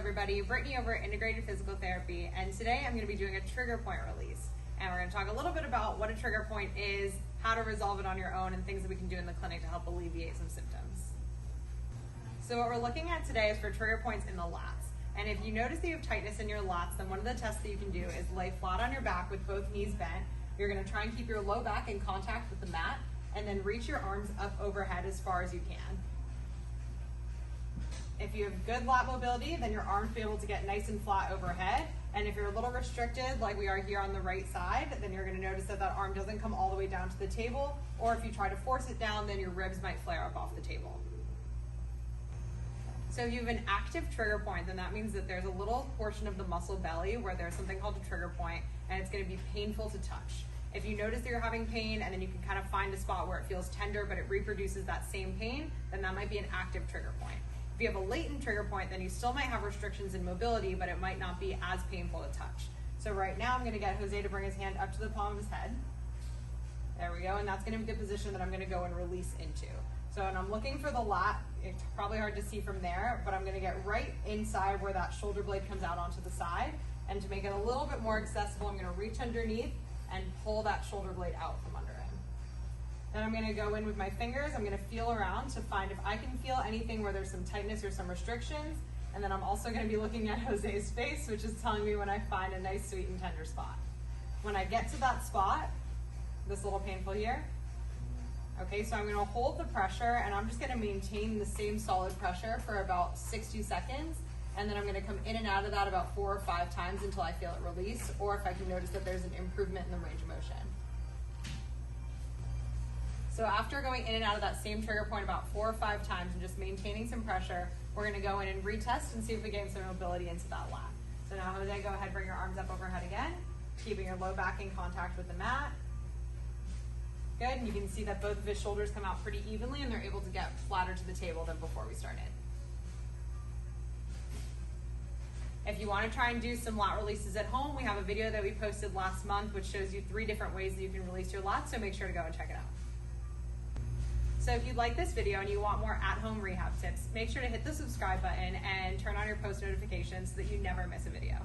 everybody, Brittany over at Integrated Physical Therapy, and today I'm going to be doing a trigger point release. And we're going to talk a little bit about what a trigger point is, how to resolve it on your own, and things that we can do in the clinic to help alleviate some symptoms. So what we're looking at today is for trigger points in the lats. And if you notice that you have tightness in your lats, then one of the tests that you can do is lay flat on your back with both knees bent. You're going to try and keep your low back in contact with the mat, and then reach your arms up overhead as far as you can. If you have good lat mobility, then your arms will be able to get nice and flat overhead. And if you're a little restricted, like we are here on the right side, then you're going to notice that that arm doesn't come all the way down to the table. Or if you try to force it down, then your ribs might flare up off the table. So if you have an active trigger point, then that means that there's a little portion of the muscle belly where there's something called a trigger point, and it's going to be painful to touch. If you notice that you're having pain and then you can kind of find a spot where it feels tender but it reproduces that same pain, then that might be an active trigger point. If you have a latent trigger point, then you still might have restrictions in mobility, but it might not be as painful to touch. So right now I'm going to get Jose to bring his hand up to the palm of his head. There we go, and that's going to be the position that I'm going to go and release into. So when I'm looking for the lat, it's probably hard to see from there, but I'm going to get right inside where that shoulder blade comes out onto the side. And to make it a little bit more accessible, I'm going to reach underneath and pull that shoulder blade out from under him. Then I'm going to go in with my fingers. I'm going to feel around to find if I can feel anything where there's some tightness or some restrictions. And then I'm also going to be looking at Jose's face, which is telling me when I find a nice, sweet, and tender spot. When I get to that spot, this little painful here, okay, so I'm going to hold the pressure, and I'm just going to maintain the same solid pressure for about 60 seconds. And then I'm going to come in and out of that about 4 or 5 times until I feel it release, or if I can notice that there's an improvement in the range of motion. So after going in and out of that same trigger point about 4 or 5 times and just maintaining some pressure, we're going to go in and retest and see if we gain some mobility into that lat. So now Jose, go ahead, bring your arms up overhead again, keeping your low back in contact with the mat. Good, and you can see that both of his shoulders come out pretty evenly and they're able to get flatter to the table than before we started. If you want to try and do some lat releases at home, we have a video that we posted last month which shows you 3 different ways that you can release your lats, so make sure to go and check it out. So if you like this video and you want more at-home rehab tips, make sure to hit the subscribe button and turn on your post notifications so that you never miss a video.